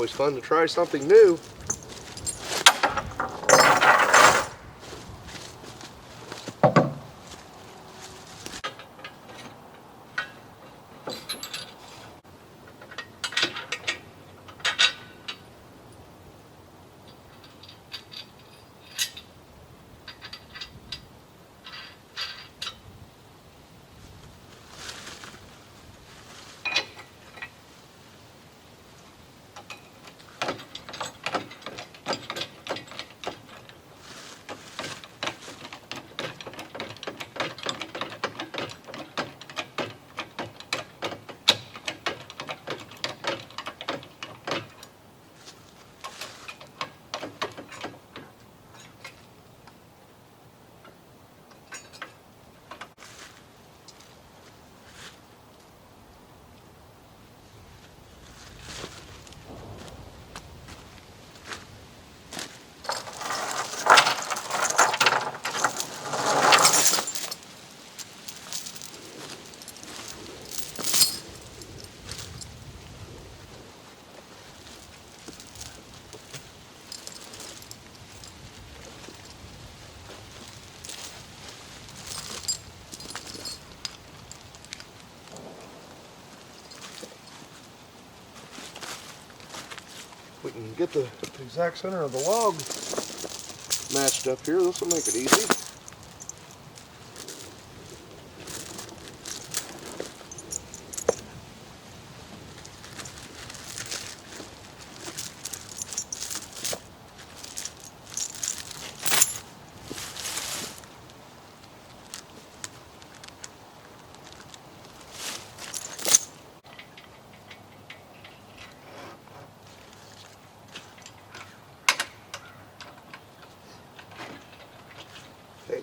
always fun to try something new. We can get the exact center of the log matched up here. This will make it easy. Okay.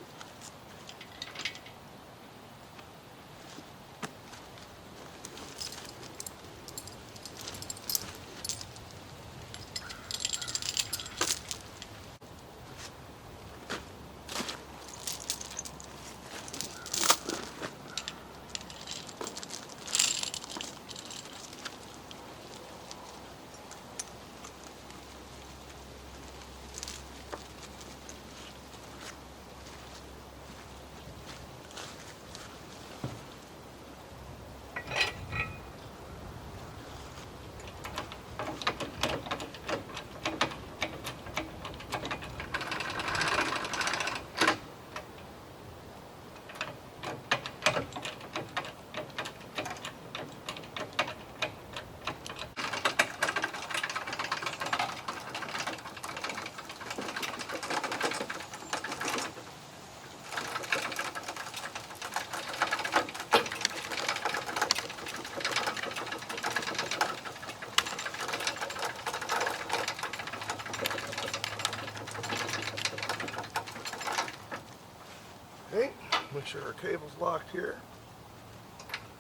Okay, make sure our cable's locked here.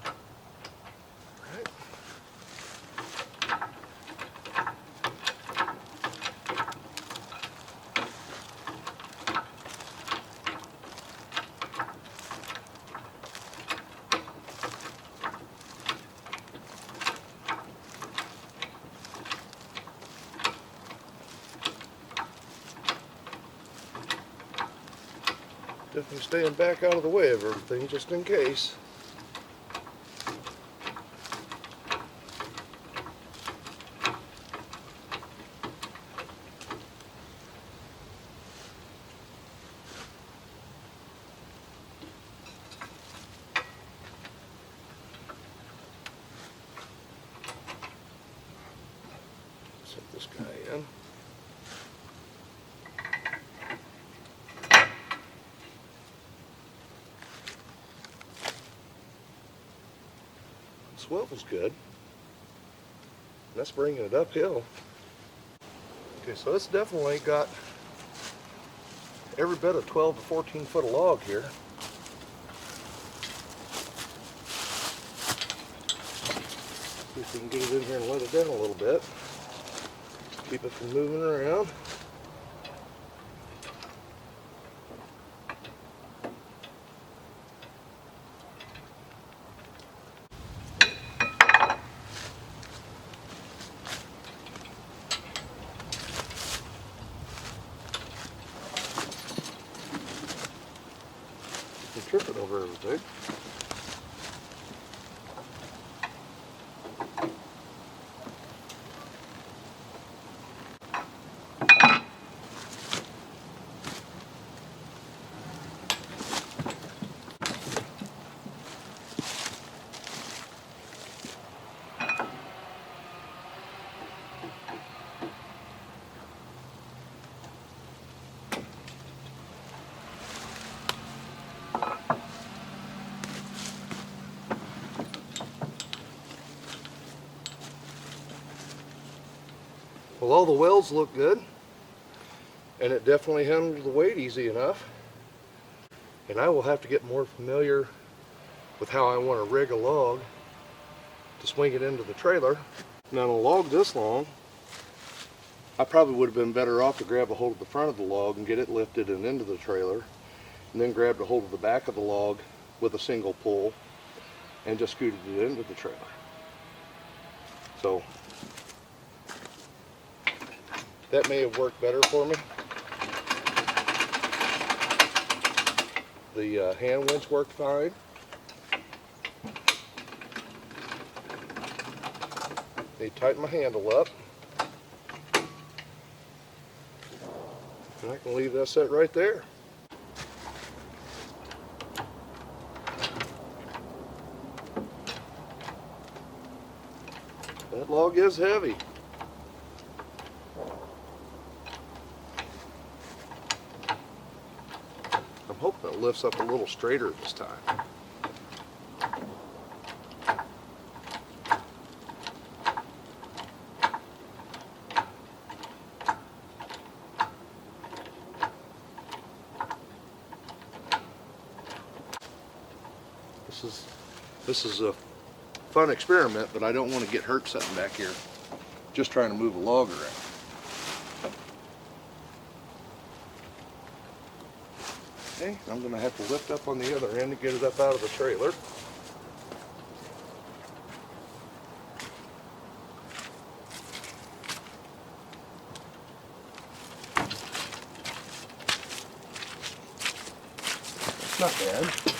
All right. Definitely staying back out of the way of everything, just in case. Set this guy in. Swivel's good. That's bringing it uphill. Okay, so it's definitely got every bit of 12 to 14 foot of log here. See if we can get it in here and let it down a little bit. Keep it from moving around. tripping over everything. Well, all the welds look good, and it definitely handles the weight easy enough. And I will have to get more familiar with how I want to rig a log to swing it into the trailer. Now, on a log this long, I probably would have been better off to grab a hold of the front of the log and get it lifted and into the trailer, and then grab a hold of the back of the log with a single pull and just scooted it into the trailer. So that may have worked better for me. The hand winch worked fine. They tighten my handle up. And I can leave that set right there. That log is heavy. I'm hoping it lifts up a little straighter this time. This is a fun experiment, but I don't want to get hurt sitting back here just trying to move a log around. Okay, I'm going to have to lift up on the other end to get it up out of the trailer. That's not bad.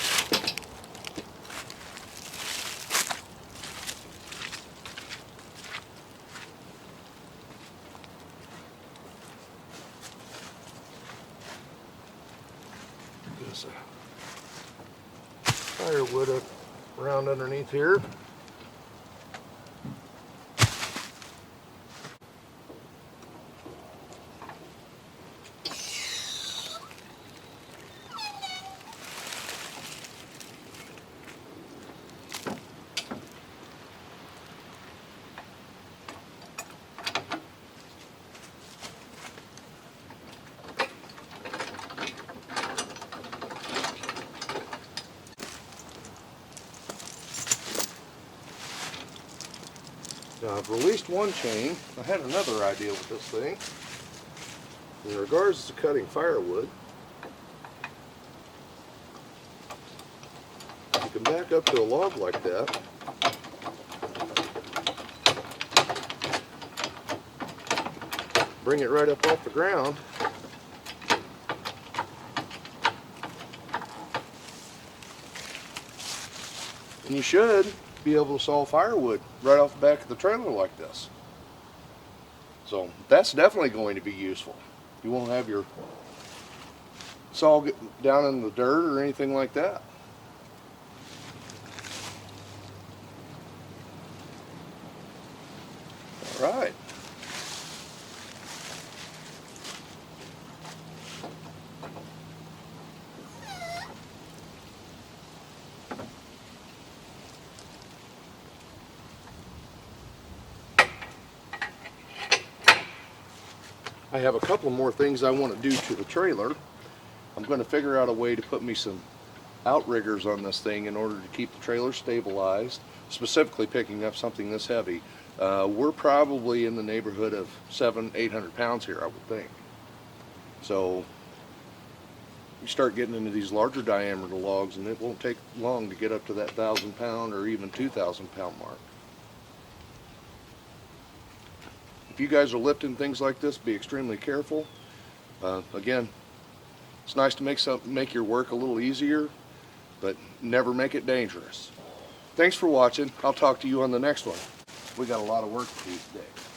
There's a firewood up around underneath here. Now, I've released one chain. I had another idea with this thing. In regards to cutting firewood, you can back up to a log like that. Bring it right up off the ground. And you should be able to saw firewood right off the back of the trailer like this. So that's definitely going to be useful. You won't have your saw get down in the dirt or anything like that. All right. I have a couple more things I want to do to the trailer. I'm going to figure out a way to put me some outriggers on this thing in order to keep the trailer stabilized, specifically picking up something this heavy. We're probably in the neighborhood of 700-800 pounds here, I would think. So you start getting into these larger diameter logs and it won't take long to get up to that 1,000-pound or even 2,000-pound mark. If you guys are lifting things like this, be extremely careful. Again, it's nice to make your work a little easier, but never make it dangerous. Thanks for watching. I'll talk to you on the next one. We got a lot of work to do today.